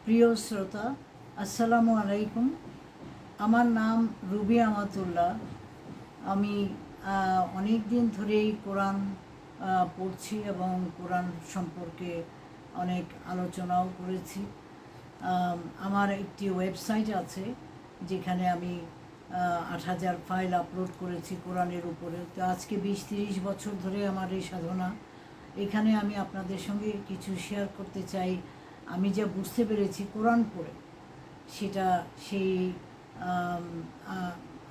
প্রিয় শ্রোতা, আসসালামু আলাইকুম। আমার নাম রুবি আমাতুল্লাহ। আমি অনেক দিন ধরেই কোরআন পড়ছি এবং কোরআন সম্পর্কে অনেক আলোচনাও করেছি। আমার একটি ওয়েবসাইট আছে যেখানে আমি ৮,০০০ ফাইল আপলোড করেছি কোরআনের উপরে। তো আজকে ২০-৩০ বছর ধরে আমার এই সাধনা। এখানে আমি আপনাদের সঙ্গে কিছু শেয়ার করতে চাই। আমি যা বুঝতে পেরেছি কোরআন পড়ে, সেটা সেই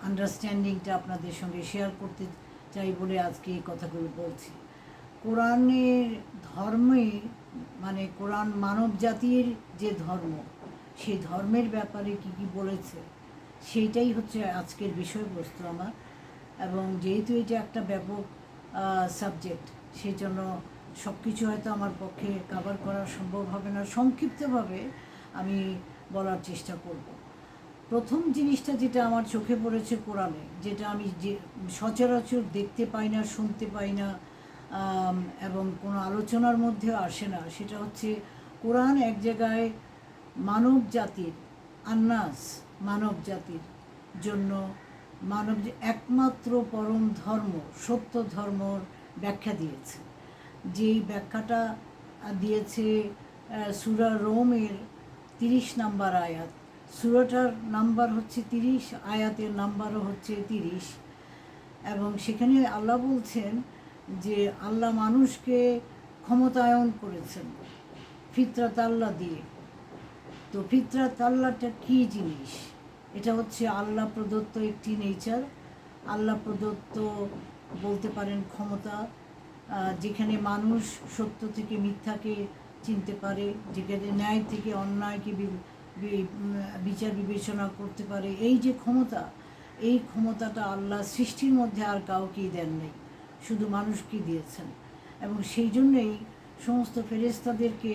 আন্ডারস্ট্যান্ডিংটা আপনাদের সঙ্গে শেয়ার করতে চাই বলে আজকে এই কথাগুলো বলছি। কোরআনের ধর্মে মানে কোরআন মানব জাতির যে ধর্ম, সেই ধর্মের ব্যাপারে কি কি বলেছে সেইটাই হচ্ছে আজকের বিষয়বস্তু আমার। এবং যেহেতু এটা একটা ব্যাপক সাবজেক্ট, সেই জন্য সব কিছু হয়তো আমার পক্ষে কভার করা সম্ভব হবে না। সংক্ষিপ্তভাবে আমি বলার চেষ্টা করব। প্রথম জিনিসটা যেটা আমার চোখে পড়েছে কোরআনে, যেটা আমি যে সচরাচর দেখতে পাই না, শুনতে পাই না, এবং কোনো আলোচনার মধ্যেও আসে না, সেটা হচ্ছে কোরআন এক জায়গায় মানব জাতির আন্নাস, মানব জাতির জন্য মানব যে একমাত্র পরম ধর্ম, সত্য ধর্মর ব্যাখ্যা দিয়েছে। যেই ব্যাখ্যাটা দিয়েছে সূরা রোমের 30 নম্বর আয়াত। সূরাটার নাম্বার হচ্ছে 30, আয়াতের নাম্বারও হচ্ছে 30। এবং সেখানে আল্লাহ বলছেন যে আল্লাহ মানুষকে ক্ষমতায়ন করেছেন ফিতরাত আল্লাহ দিয়ে। তো ফিতরাত আল্লাহটা কী জিনিস? এটা হচ্ছে আল্লাহ প্রদত্ত একটি নেচার, আল্লাহ প্রদত্ত বলতে পারেন ক্ষমতা, যেখানে মানুষ সত্য থেকে মিথ্যাকে চিনতে পারে, যেখানে ন্যায় থেকে অন্যায়কে বিচার বিবেচনা করতে পারে। এই যে ক্ষমতা, এই ক্ষমতাটা আল্লাহ সৃষ্টির মধ্যে আর কাউকেই দেন নাই, শুধু মানুষকেই দিয়েছেন। এবং সেই জন্যই সমস্ত ফেরেশতাদেরকে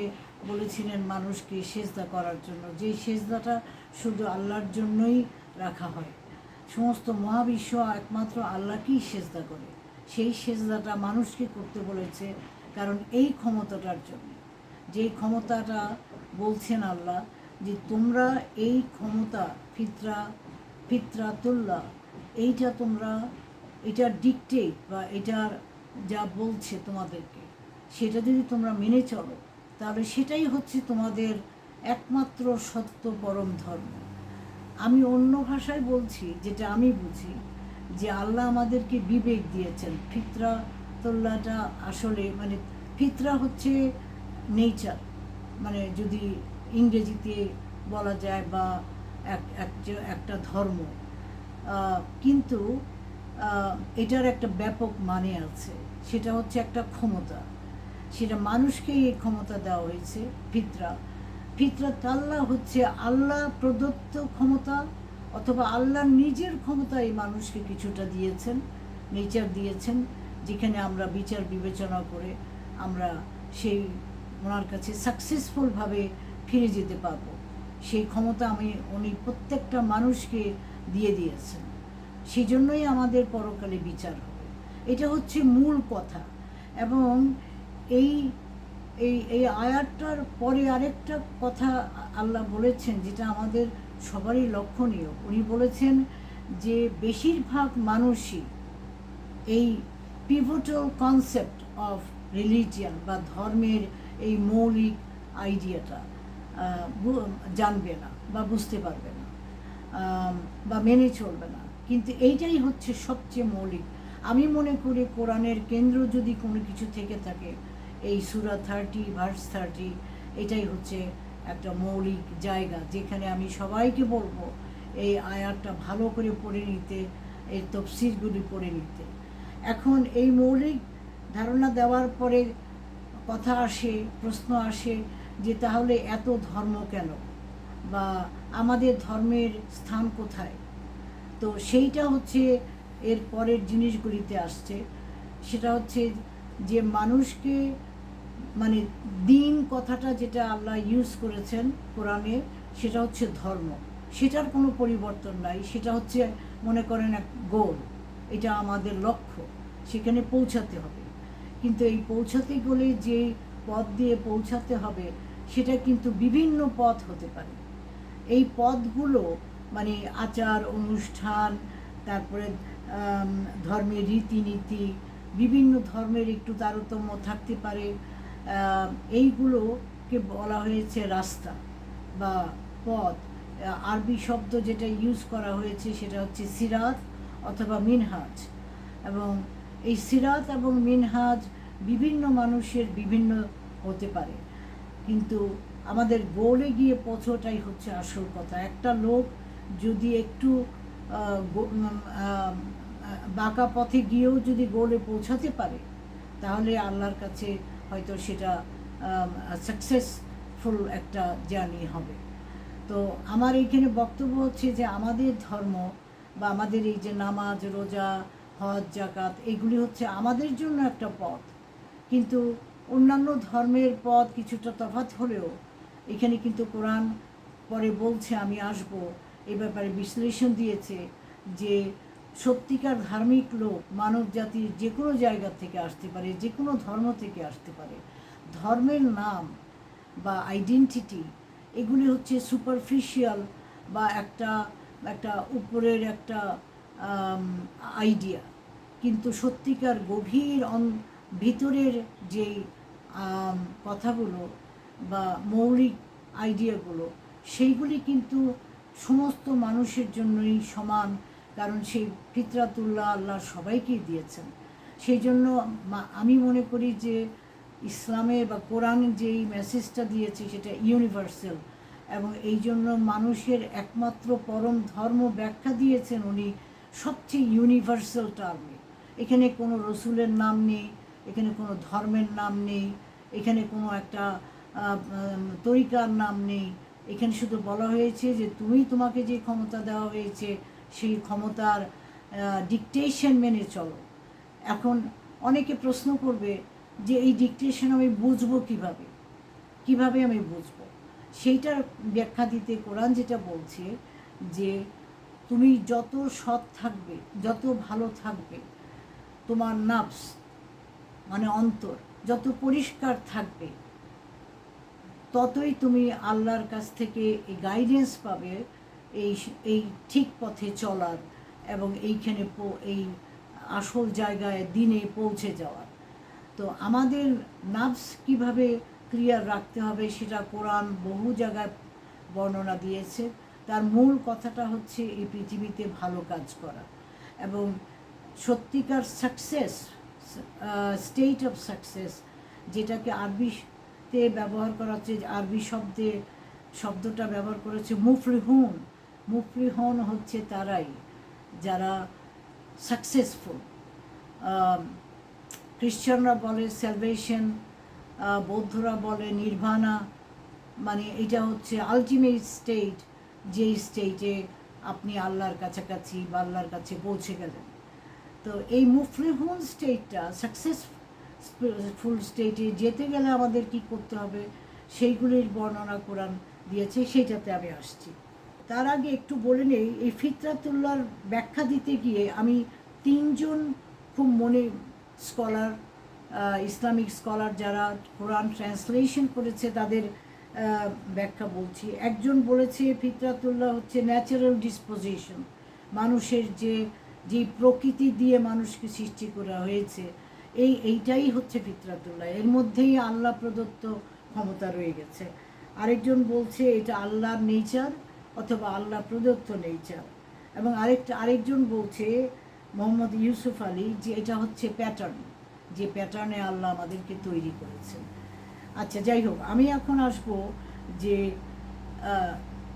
বলেছিলেন মানুষকে সেজদা করার জন্য, যেই সেজদাটা শুধু আল্লাহর জন্যই রাখা হয়। সমস্ত মহাবিশ্ব একমাত্র আল্লাহকেই সেজদা করে, সেই সেজদাটা মানুষকে করতে বলেছে। কারণ এই ক্ষমতাটার জন্য, যেই ক্ষমতাটা বলছেন আল্লাহ যে তোমরা এই ক্ষমতা ফিতরাতুল্লাহ, এইটা তোমরা, এটা ডিকটেট বা এটার যা বলছে তোমাদেরকে, সেটা যদি তোমরা মেনে চলো, তাহলে সেটাই হচ্ছে তোমাদের একমাত্র সত্য পরম ধর্ম। আমি অন্য ভাষায় বলছি, যেটা আমি বুঝি, যে আল্লাহ আমাদেরকে বিবেক দিয়েছেন। ফিতরাতুল্লাহটা আসলে মানে ফিতরা হচ্ছে নেচার, মানে যদি ইংরেজিতে বলা যায়, বা একটা ধর্ম। কিন্তু এটার একটা ব্যাপক মানে আছে, সেটা হচ্ছে একটা ক্ষমতা। সেটা মানুষকেই এই ক্ষমতা দেওয়া হয়েছে। ফিতরাত আল্লাহ হচ্ছে আল্লাহ প্রদত্ত ক্ষমতা, অথবা আল্লাহ নিজের ক্ষমতা এই মানুষকে কিছুটা দিয়েছেন, নেচার দিয়েছেন, যেখানে আমরা বিচার বিবেচনা করে আমরা সেই ওনার কাছে সাকসেসফুলভাবে ফিরে যেতে পারবো। সেই ক্ষমতা উনি প্রত্যেকটা মানুষকে দিয়ে দিয়েছেন। সেই জন্যই আমাদের পরকালে বিচার হবে। এটা হচ্ছে মূল কথা। এবং এই এই এই আয়াতটার পরে আরেকটা কথা আল্লাহ বলেছেন, যেটা আমাদের সবারই লক্ষণীয়। উনি বলেছেন যে বেশিরভাগ মানুষই এই পিভটাল কনসেপ্ট অফ রিলিজিয়ান বা ধর্মের এই মৌলিক আইডিয়াটা জানবে না বা বুঝতে পারবে না, বা মেনে চলবে না। কিন্তু এইটাই হচ্ছে সবচেয়ে মৌলিক। আমি মনে করি কোরআনের কেন্দ্র যদি কোনো কিছু থেকে থাকে, এই সূরা 30 ভার্স 30, এটাই হচ্ছে একটা মৌলিক জায়গা, যেখানে আমি সবাইকে বলবো এই আয়াতটা ভালো করে পড়ে নিতে, এই তফসিরগুলি পড়ে নিতে। এখন এই মৌলিক ধারণা দেওয়ার পরে কথা আসে, প্রশ্ন আসে যে তাহলে এত ধর্ম কেন, বা আমাদের ধর্মের স্থান কোথায়? তো সেইটা হচ্ছে এর পরের জিনিসগুলিতে আসছে। সেটা হচ্ছে যে মানুষকে মানে দিন কথাটা যেটা আল্লাহ ইউজ করেছেন কোরআনে, সেটা হচ্ছে ধর্ম। সেটার কোনো পরিবর্তন নাই। সেটা হচ্ছে মনে করেন এক গোল, এটা আমাদের লক্ষ্য, সেখানে পৌঁছাতে হবে। কিন্তু এই পৌঁছাতে গেলে যে পথ দিয়ে পৌঁছাতে হবে, সেটা কিন্তু বিভিন্ন পথ হতে পারে। এই পথগুলো মানে আচার অনুষ্ঠান, তারপরে ধর্মের রীতিনীতি, বিভিন্ন ধর্মের একটু তারতম্য থাকতে পারে, এইগুলোকে বলা হয়েছে রাস্তা বা পথ। আরবি শব্দ যেটা ইউজ করা হয়েছে সেটা হচ্ছে সিরাত অথবা মিনহাজ, এবং এই সিরাত এবং মিনহাজ বিভিন্ন মানুষের বিভিন্ন হতে পারে, কিন্তু আমাদের গোলে গিয়ে পৌঁছোটাই হচ্ছে আসল কথা। একটা লোক যদি একটু বাঁকা পথে গিয়েও যদি গোলে পৌঁছাতে পারে, তাহলে আল্লাহর কাছে হয়তো সেটা সাকসেসফুল একটা জার্নি হবে। তো আমার এইখানে বক্তব্য হচ্ছে যে আমাদের ধর্ম বা আমাদের এই যে নামাজ, রোজা, হজ, জাকাত, এগুলি হচ্ছে আমাদের জন্য একটা পথ, কিন্তু অন্যান্য ধর্মের পথ কিছুটা তফাৎ হলেও এখানে কিন্তু কোরআন পরে বলছে, আমি আসব এই ব্যাপারে বিশ্লেষণ দিয়েছে যে সত্যিকার ধার্মিক লোক মানব জাতির যে কোনো জায়গা থেকে আসতে পারে, যে কোনো ধর্ম থেকে আসতে পারে। ধর্মের নাম বা আইডেন্টিটি এগুলি হচ্ছে সুপারফিশিয়াল বা একটা উপরের একটা আইডিয়া, কিন্তু সত্যিকার গভীর ভিতরের যেই কথাগুলো বা মৌলিক আইডিয়াগুলো, সেইগুলি কিন্তু সমস্ত মানুষের জন্যই সমান, কারণ সেই ফিতরাতুল্লাহ আল্লাহ সবাইকেই দিয়েছেন। সেই জন্য আমি মনে করি যে ইসলামের বা কোরআন যেই মেসেজটা দিয়েছে সেটা ইউনিভার্সাল, এবং এই জন্য মানুষের একমাত্র পরম ধর্ম ব্যাখ্যা দিয়েছেন উনি সবচেয়ে ইউনিভার্সাল টার্মে। এখানে কোনো রসুলের নাম নেই, এখানে কোনো ধর্মের নাম নেই, এখানে কোনো একটা তরিকার নাম নেই। এখানে শুধু বলা হয়েছে যে তোমাকে যে ক্ষমতা দেওয়া হয়েছে সেই ক্ষমতার ডিকটেশন মেনে চলো। এখন অনেকে প্রশ্ন করবে যে এই ডিকটেশন আমি বুঝবো কিভাবে আমি বুঝবো? সেইটার ব্যাখ্যা দিতে কোরআন যেটা বলছে যে তুমি যত সৎ থাকবে, যত ভালো থাকবে, তোমার নাফস মানে অন্তর যত পরিষ্কার থাকবে, ততই তুমি আল্লাহর কাছ থেকে এই গাইডেন্স পাবে এই ঠিক পথে চলার এবং এইখানে এই আসল জায়গায় দিনে পৌঁছে যাওয়ার। তো আমাদের নাফস কিভাবে ক্লিয়ার রাখতে হবে সেটা কোরআন বহু জায়গায় বর্ণনা দিয়েছে। তার মূল কথাটা হচ্ছে এই পৃথিবীতে ভালো কাজ করা, এবং সত্যিকার সাকসেস, স্টেট অফ সাকসেস, যেটাকে আরবিতে ব্যবহার করা হচ্ছে, আরবি শব্দটা ব্যবহার করেছে মুফলিহুন। মুফলিহুন হচ্ছে তারাই যারা সাকসেসফুল। খ্রিশ্চানরা বলে স্যালভেশন, বৌদ্ধরা বলে নির্বাণা, মানে এটা হচ্ছে আলটিমেট স্টেট, যেই স্টেটে আপনি আল্লাহর কাছাকাছি বা আল্লাহর কাছে পৌঁছে গেলেন। তো এই মুফলিহুন স্টেটটা, সাকসেসফুল স্টেটে যেতে গেলে আমাদের কি করতে হবে সেইগুলির বর্ণনা কোরআন দিয়েছে, সেইটাতে আমি আসছি। তার আগে একটু বলে নেই, এই ফিতরাতুল্লাহর ব্যাখ্যা দিতে গিয়ে আমি তিনজন খুব স্কলার, ইসলামিক স্কলার যারা কোরআন ট্রান্সলেশন করেছে তাদের ব্যাখ্যা বলছি। একজন বলেছে ফিতরাতুল্লাহ হচ্ছে ন্যাচারাল ডিসপোজিশন, মানুষের যে প্রকৃতি দিয়ে মানুষকে সৃষ্টি করা হয়েছে, এইটাই হচ্ছে ফিতরাতুল্লাহ, এর মধ্যেই আল্লাহ প্রদত্ত ক্ষমতা রয়ে গেছে। আরেকজন বলছে এটা আল্লাহর নেচার অথবা আল্লাহ প্রদত্ত নেচার, এবং আরেকজন বলছে মোহাম্মদ ইউসুফ আলী যে এটা হচ্ছে প্যাটার্ন, যে প্যাটার্নে আল্লাহ আমাদেরকে তৈরি করেছেন। আচ্ছা, যাই হোক, আমি এখন আসবো যে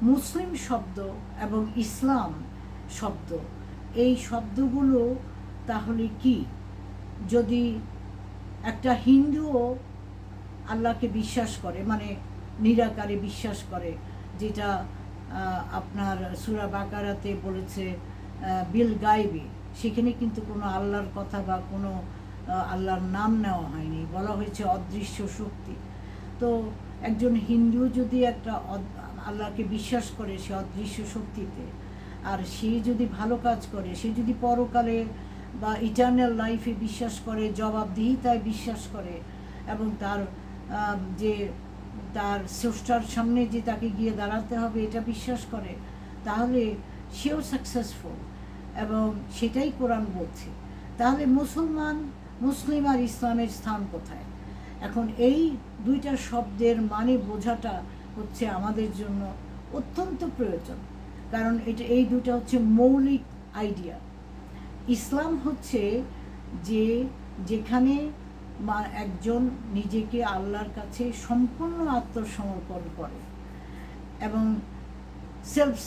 মুসলিম শব্দ এবং ইসলাম শব্দ, এই শব্দগুলো তাহলে কি? যদি একটা হিন্দুও আল্লাহকে বিশ্বাস করে, মানে নিরাকারে বিশ্বাস করে, যেটা আপনার সূরা বাকারাতে বলেছে বিল গায়বি, সেখানে কিন্তু কোনো আল্লাহর কথা বা কোনো আল্লাহর নাম নেওয়া হয়নি, বলা হয়েছে অদৃশ্য শক্তি। তো একজন হিন্দু যদি একটা আল্লাহকে বিশ্বাস করে সে অদৃশ্য শক্তিতে, আর সে যদি ভালো কাজ করে, সে যদি পরকালে বা ইটারনাল লাইফে বিশ্বাস করে, জবাবদিহিতায় বিশ্বাস করে, এবং তার যে তার স্রষ্টার সামনে যে তাকে গিয়ে দাঁড়াতে হবে এটা বিশ্বাস করে, তাহলে সেও সাকসেসফুল, এবং সেটাই কোরআন বলছে। তাহলে মুসলিম আর ইসলামের স্থান কোথায়? এখন এই দুইটা শব্দের মানে বোঝাটা হচ্ছে আমাদের জন্য অত্যন্ত প্রয়োজন, কারণ এই দুটা হচ্ছে মৌলিক আইডিয়া। ইসলাম হচ্ছে যেখানে একজন নিজেকে আল্লাহর কাছে সম্পূর্ণ আত্মসমর্পণ করে, এবং সেলফ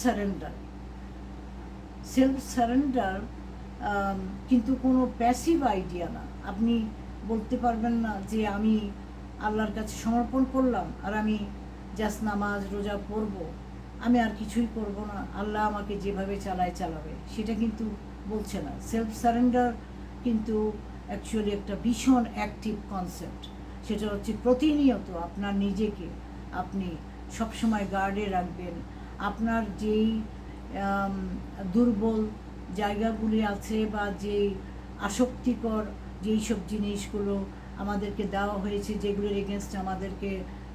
সারেন্ডার কিন্তু কোনো প্যাসিভ আইডিয়া না। আপনি বলতে পারবেন না যে আমি আল্লাহর কাছে সমর্পণ করলাম আর আমি জাস্ট নামাজ রোজা পড়ব, আমি আর কিছুই করব না, আল্লাহ আমাকে যেভাবে চালাবে, সেটা কিন্তু বলছে না। সেলফ সারেন্ডার কিন্তু অ্যাকচুয়ালি একটা ভীষণ অ্যাক্টিভ কনসেপ্ট। সেটা হচ্ছে প্রতিনিয়ত আপনার নিজেকে আপনি সবসময় গার্ডে রাখবেন। আপনার যেই দুর্বল জায়গাগুলি আছে বা যেই আসক্তিকর যেই সব জিনিসগুলো আমাদেরকে দেওয়া হয়েছে, যেগুলোর এগেনস্টে আমাদেরকে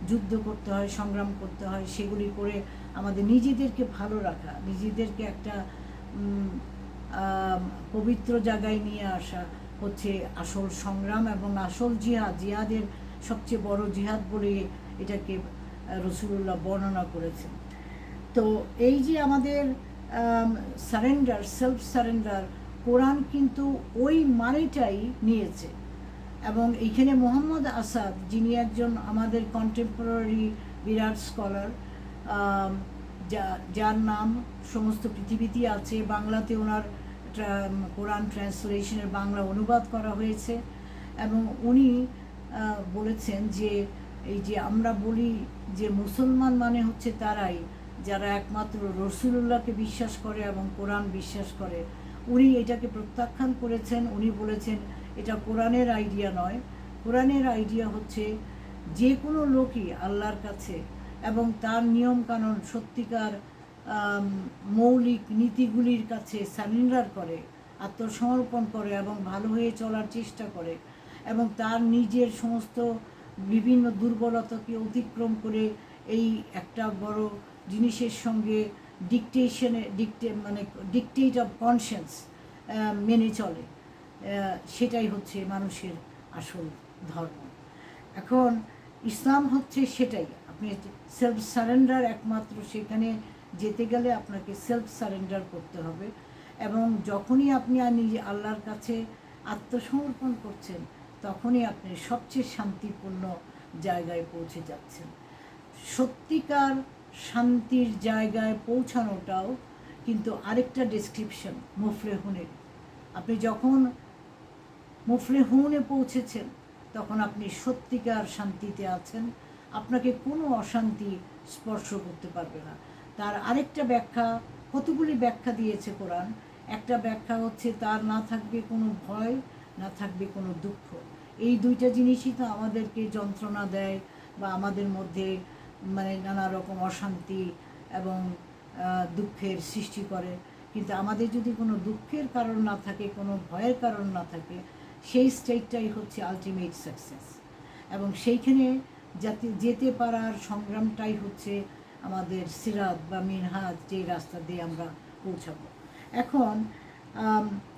যুদ্ধ করতে হয়, সংগ্রাম করতে হয়, সেগুলি করে আমাদের নিজেদেরকে ভালো রাখা, নিজেদেরকে একটা পবিত্র জায়গায় নিয়ে আসা হচ্ছে আসল সংগ্রাম এবং আসল জিহাদের সবচেয়ে বড় জিহাদ বলে এটাকে রাসূলুল্লাহ বর্ণনা করেছেন। তো এই যে আমাদের সেলফ সারেন্ডার, কোরআন কিন্তু ওই মানেটাই নিয়েছে। এবং এইখানে মোহাম্মদ আসাদ, যিনি একজন আমাদের কন্টেম্পোরারি বিরাট স্কলার, যার নাম সমস্ত পৃথিবীতেই আছে, বাংলাতে ওনার কোরআন ট্রান্সলেশনের বাংলা অনুবাদ করা হয়েছে, এবং উনি বলেছেন যে এই যে আমরা বলি যে মুসলমান মানে হচ্ছে তারাই যারা একমাত্র রাসূলুল্লাহকে বিশ্বাস করে এবং কোরআন বিশ্বাস করে। উনি এটাকে প্রত্যাখ্যান করেছেন। উনি বলেছেন এটা কোরআনের আইডিয়া নয়, কোরআনের আইডিয়া হচ্ছে যে কোনো লোকই আল্লাহর কাছে এবং তার নিয়মকানুন সত্যিকার মৌলিক নীতিগুলির কাছে সারেন্ডার করে, আত্মসমর্পণ করে এবং ভালো হয়ে চলার চেষ্টা করে, এবং তার নিজের সমস্ত বিভিন্ন দুর্বলতাকে অতিক্রম করে এই একটা বড় জিনিসের সঙ্গে ডিকটেট অফ কনসিয়েন্স মেনে চলে, সেটাই হচ্ছে মানুষের আসল ধর্ম। এখন ইসলাম হচ্ছে সেটাই, আপনি সেলফ সারেন্ডার, একমাত্র সেখানে যেতে গেলে আপনাকে সেলফ সারেন্ডার করতে হবে, এবং যখনই আপনি নিজে আল্লাহর কাছে আত্মসমর্পণ করছেন তখনই আপনি সবচেয়ে শান্তিপূর্ণ জায়গায় পৌঁছে যাচ্ছেন। সত্যিকার শান্তির জায়গায় পৌঁছানোটাও কিন্তু আরেকটা ডেসক্রিপশন মুফলেহুনের। আপনি যখন মুফলেহুনে পৌঁছেছেন তখন আপনি সত্যিকার শান্তিতে আছেন, আপনাকে কোনো অশান্তি স্পর্শ করতে পারবে না। তার আরেকটা ব্যাখ্যা, কতগুলি ব্যাখ্যা দিয়েছে কোরআন। একটা ব্যাখ্যা হচ্ছে তার না থাকবে কোনো ভয়, না থাকবে কোনো দুঃখ। এই দুইটা জিনিসই তো আমাদেরকে যন্ত্রণা দেয় বা আমাদের মধ্যে নানা রকম অশান্তি এবং দুঃখের সৃষ্টি করে। কিন্তু আমাদের যদি কোনো দুঃখের কারণ না থাকে, কোনো ভয়ের কারণ না থাকে, সেই স্টেটটাই হচ্ছে আলটিমেট সাকসেস, এবং সেইখানে যেতে পারার সংগ্রামটাই হচ্ছে আমাদের সিরাত বা মিনহাজ, যে রাস্তা দিয়ে আমরা পৌঁছাবো। এখন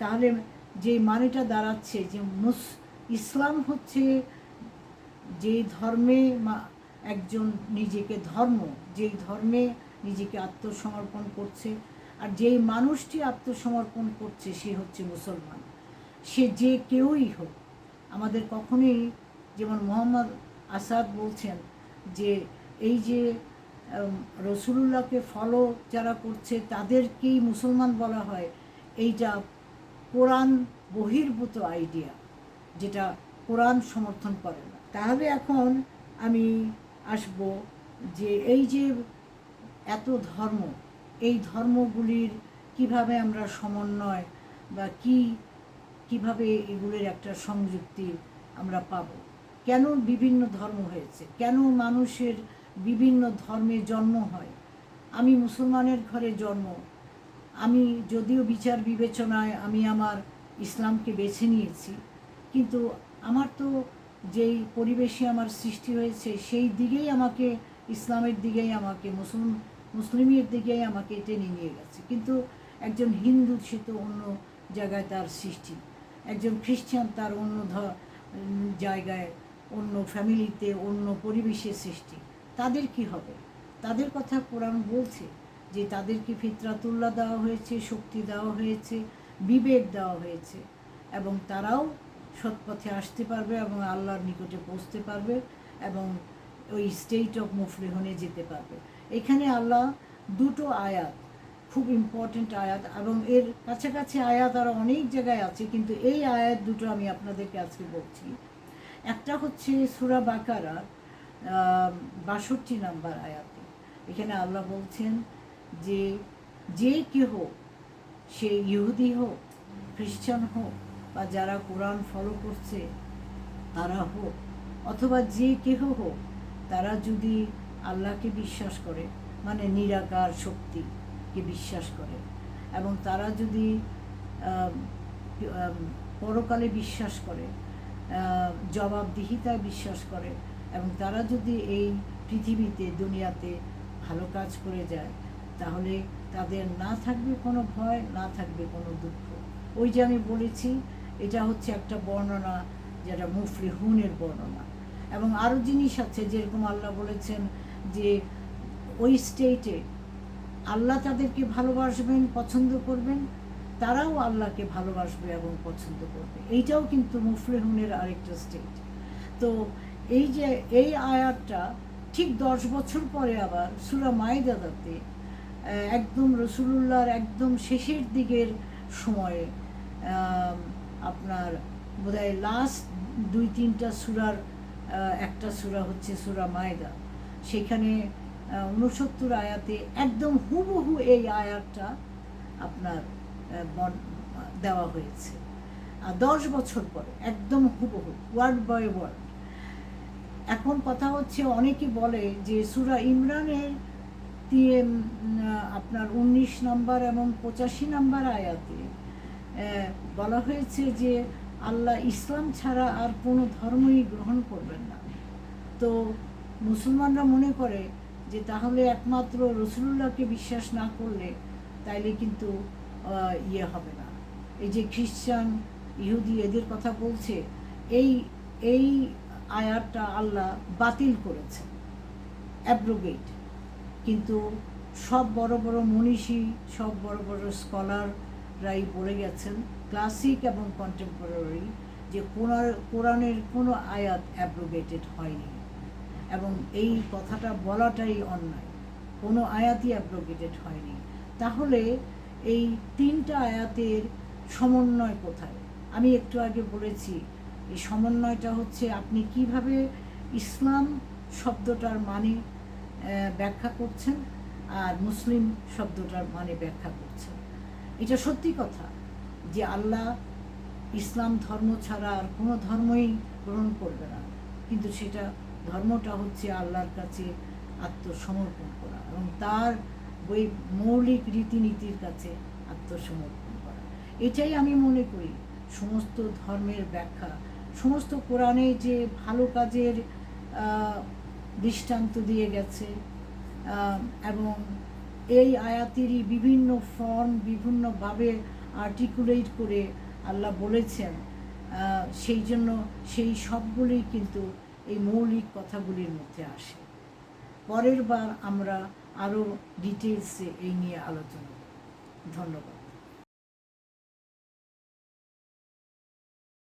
তাহলে যে মানেটা দাঁড়াচ্ছে যে ইসলাম হচ্ছে যে ধর্মে একজন নিজেকে যেই ধর্মে নিজেকে আত্মসমর্পণ করছে, আর যেই মানুষটি আত্মসমর্পণ করছে সে হচ্ছে মুসলমান। সে যে কেউই হোক, আমাদের কখনোই, যেমন মোহাম্মদ আসাদ বলছেন যে এই যে রাসূলুল্লাহকে ফলো যারা করছে তাদেরকেই মুসলমান বলা হয়, এইটা কোরআন বহির্ভূত আইডিয়া, যেটা কোরআন সমর্থন করে না। তাহলে এখন আমি আসব যে এই যে এত ধর্ম, এই ধর্মগুলির কিভাবে আমরা সমন্বয় বা কিভাবে এগুলোর একটা সংযুক্তি আমরা পাব, কেন বিভিন্ন ধর্ম হয়েছে, কেন মানুষের বিভিন্ন ধর্মে জন্ম হয়। আমি মুসলমানের ঘরে জন্ম, আমি যদিও বিচার বিবেচনায় আমি আমার ইসলামকে বেছে নিয়েছি, কিন্তু আমার তো যেই পরিবেশে আমার সৃষ্টি হয়েছে সেই দিকেই আমাকে, ইসলামের দিকেই আমাকে, মুসলিমের দিকেই আমাকে টেনে নিয়ে গেছে। কিন্তু একজন হিন্দু সে তো অন্য জায়গায় তার সৃষ্টি, একজন খ্রিস্টান তার অন্য জায়গায়, অন্য ফ্যামিলিতে, অন্য পরিবেশের সৃষ্টি। তাদের কি হবে? তাদের কথা কোরআন বলছে যে তাদেরকে ফিতরাতুল্লাহ দেওয়া হয়েছে, শক্তি দেওয়া হয়েছে, বিবেক দেওয়া হয়েছে, এবং তারাও সৎপথে আসতে পারবে এবং আল্লাহর নিকটে পৌঁছতে পারবে এবং ওই স্টেট অফ মুফলিহনে যেতে পারবে। এখানে আল্লাহ দুটো আয়াত, খুব ইম্পর্টেন্ট আয়াত, এবং এর কাছাকাছি আয়াত আরও অনেক জায়গায় আছে, কিন্তু এই আয়াত দুটো আমি আপনাদেরকে আজকে বলছি। একটা হচ্ছে সূরা বাকারা 62 নম্বর আয়াতে। এখানে আল্লাহ বলছেন যে যে কেহ, সে ইহুদি হোক, খ্রিস্টান হোক, বা যারা কোরআন ফলো করছে তারা হোক, অথবা যে কেহ হোক, তারা যদি আল্লাহকে বিশ্বাস করে, মানে নিরাকার শক্তিকে বিশ্বাস করে, এবং তারা যদি পরকালে বিশ্বাস করে, জবাবদিহিতায় বিশ্বাস করে, এবং তারা যদি এই পৃথিবীতে, দুনিয়াতে ভালো কাজ করে যায়, তাহলে তাদের না থাকবে কোনো ভয়, না থাকবে কোনো দুঃখ। ওই যে আমি বলেছি, এটা হচ্ছে একটা বর্ণনা, যেটা মুফলিহুনের বর্ণনা। এবং আরও জিনিস আছে, যেরকম আল্লাহ বলেছেন যে ওই স্টেটে আল্লাহ তাদেরকে ভালোবাসবেন, পছন্দ করবেন, তারাও আল্লাহকে ভালোবাসবে এবং পছন্দ করবে। এইটাও কিন্তু মুফলিহুনের আরেকটা স্টেট। তো এই যে এই আয়াতটা ঠিক 10 বছর পরে আবার সূরা মাইদাতে একদম রসুলুল্লাহর একদম শেষের দিকের সময়ে, আপনার বোধহয় লাস্ট 2-3টা সূরার একটা সূরা হচ্ছে সূরা মাইদা, সেখানে 69 আয়াতে একদম হুবহু এই আয়াতটা আপনার দেওয়া হয়েছে। 10 বছর পরে একদম হুবহু, ওয়ার্ড বাই ওয়ার্ড। এখন কথা হচ্ছে, অনেকে বলে যে সূরা ইমরানের আপনার 19 নম্বর এবং 85 নম্বর আয়াতে বলা হয়েছে যে আল্লাহ ইসলাম ছাড়া আর কোনো ধর্মই গ্রহণ করবেন না। তো মুসলমানরা মনে করে যে তাহলে একমাত্র রসুলুল্লাহকে বিশ্বাস না করলে তাইলে কিন্তু ইয়ে হবে না। এই যে খ্রিস্টান, ইহুদি এদের কথা বলছে, এই এই আয়াতটা আল্লাহ বাতিল করেছে, অ্যাব্রোগেট। কিন্তু সব বড় বড় মনীষী, সব বড় বড় স্কলাররাই বলে গেছেন, ক্লাসিক এবং কন্টেম্পোরারি, যে কোরআনের কোনো আয়াত অ্যাব্রোগেটেড হয়নি, এবং এই কথাটা বলাটাই অন্যায়। কোনো আয়াতই অ্যাব্রোগেটেড হয়নি। তাহলে এই 3টা আয়াতের সমন্বয় কোথায়? আমি একটু আগে বলেছি, এই সমন্বয়টা হচ্ছে আপনি কিভাবে ইসলাম শব্দটার মানে ব্যাখ্যা করছেন আর মুসলিম শব্দটার মানে ব্যাখ্যা করছেন। এটা সত্যি কথা যে আল্লাহ ইসলাম ধর্ম ছাড়া আর কোনো ধর্মই গ্রহণ করবে না, কিন্তু সেটা ধর্মটা হচ্ছে আল্লাহর কাছে আত্মসমর্পণ করা এবং তার ওই মৌলিক রীতিনীতির কাছে আত্মসমর্পণ করা। এটাই আমি মনে করি সমস্ত ধর্মের ব্যাখ্যা। সমস্ত কোরআনে যে ভালো কাজের দৃষ্টান্ত দিয়ে গেছে, এবং এই আয়াতেরই বিভিন্ন ফর্ম বিভিন্নভাবে আর্টিকুলেট করে আল্লাহ বলেছেন, সেই জন্য সেই সবগুলি কিন্তু এই মৌলিক কথাগুলির মধ্যে আসে। পরের বার আমরা আরও ডিটেলসে এই নিয়ে আলোচনা করব। ধন্যবাদ।